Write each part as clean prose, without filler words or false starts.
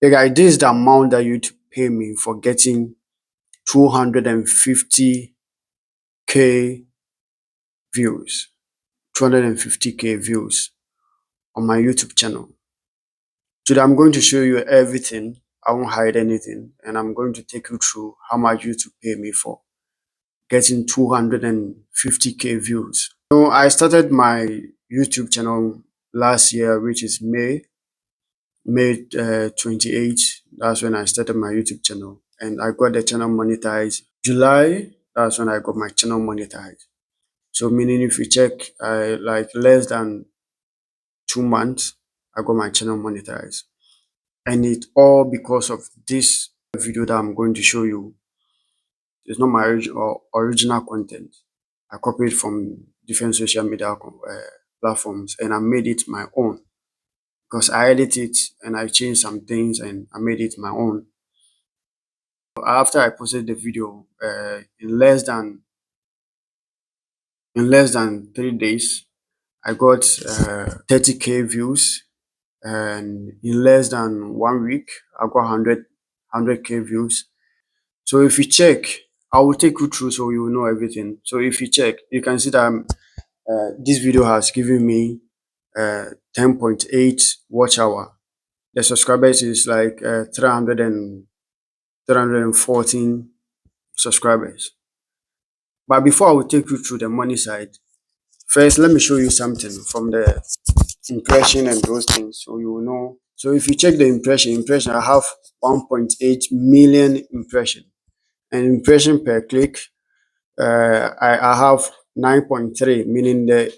Hey guys, this is the amount that you to pay me for getting 250k views. 250k views on my YouTube channel. Today I'm going to show you everything. I won't hide anything, and I'm going to take you through how much YouTube pay me for getting 250k views. So I started my YouTube channel last year, which is May 28th. That's when I started my YouTube channel, and I got the channel monetized. July, that's when I got my channel monetized. So meaning if you check, like less than 2 months, I got my channel monetized, and it all because of this video that I'm going to show you. It's not my original content. I copied from different social media platforms, and I made it my own because I edited it and I changed some things and I made it my own. After I posted the video, in less than 3 days, I got 30k views, and in less than 1 week, I got 100k views. So if you check, I will take you through so you will know everything. So if you check, you can see that this video has given me 10.8 watch hour. The subscribers is like 314 subscribers. But before I will take you through the money side, first let me show you something from the impression and those things so you will know. So if you check the impression, I have 1.8 million impression, and impression per click, I have 9.3, meaning the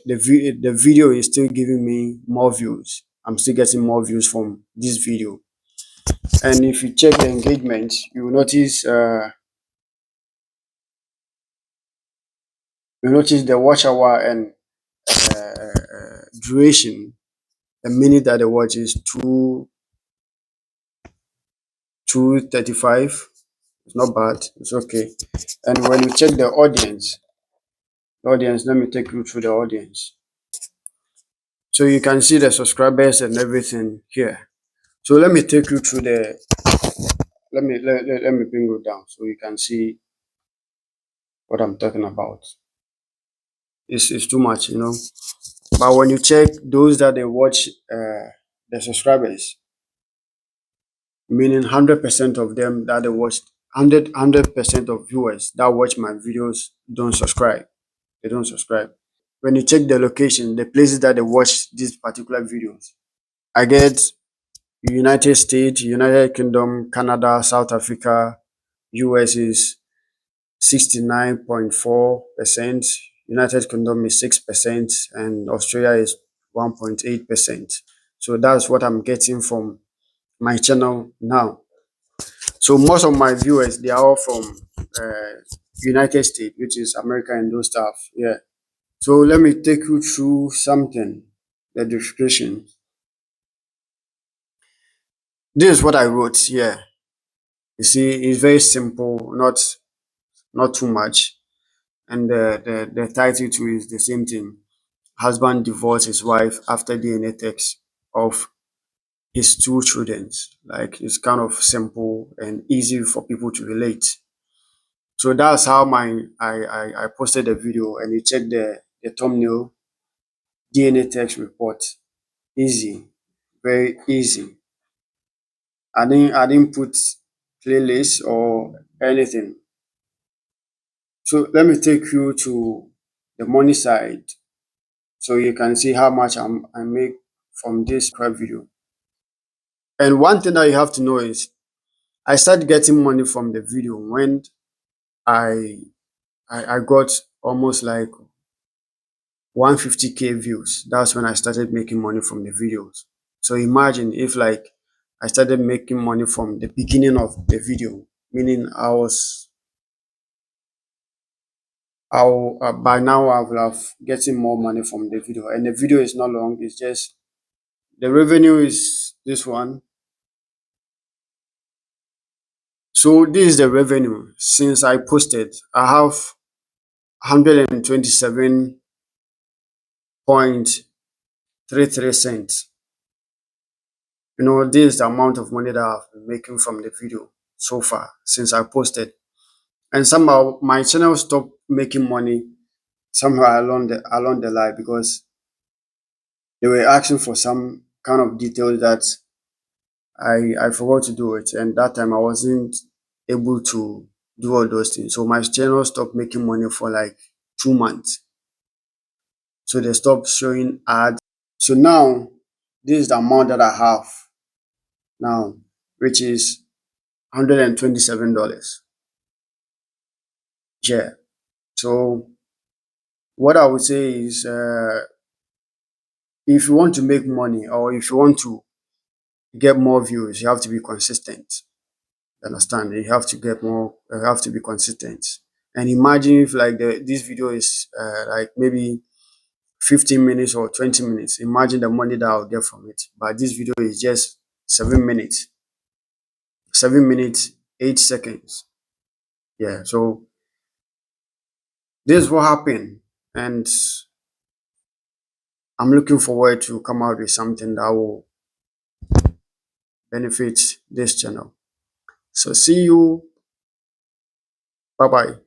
video is still giving me more views. I'm still getting more views from this video. And if you check the engagement, you will notice the watch hour and duration. The minute that the watch is 235. It's not bad, it's okay. And when you check the audience, let me take you through the audience. So you can see the subscribers and everything here. So let me take you through the let me bring you down so you can see what I'm talking about. It's too much, you know. But when you check those that they watch, the subscribers, meaning 100% of them that they watch, 100% of viewers that watch my videos don't subscribe. They don't subscribe. When you check the location, the places that they watch these particular videos, I get United States, United Kingdom, Canada, South Africa. US is 69.4%, United Kingdom is 6%, and Australia is 1.8%. So that's what I'm getting from my channel now. So most of my viewers, they are all from United States, which is America and those stuff. Yeah. So let me take you through something, the description. This is what I wrote here. You see, it's very simple, not too much. And the title too is the same thing. Husband divorced his wife after DNA tests of his two children. Like, it's kind of simple and easy for people to relate. So that's how I posted the video, and you check the thumbnail, DNA test report. Easy, very easy. I didn't put playlist or anything. So let me take you to the money side so you can see how much I make from this crap video. And one thing that you have to know is I started getting money from the video when I I got almost like 150k views. That's when I started making money from the videos. So imagine if like I started making money from the beginning of the video, meaning by now I will have getting more money from the video, and the video is not long. It's just the revenue is this one. So this is the revenue since I posted. I have 127.33 cents. This is the amount of money that I've been making from the video so far since I posted. And somehow my channel stopped making money somehow along the line, because they were asking for some kind of details that I forgot to do it, and that time I wasn't able to do all those things. So my channel stopped making money for like 2 months. So they stopped showing ads. So now this is the amount that I have now, which is $127. Yeah. So what I would say is, if you want to make money, or if you want to get more views, you have to be consistent. Understand? You have to get more. You have to be consistent. And imagine if like this video is like maybe 15 minutes or 20 minutes. Imagine the money that I'll get from it. But this video is just 7 minutes. 7 minutes, 8 seconds. Yeah. So this is what happened, and I'm looking forward to come out with something that will benefit this channel. So see you. Bye bye.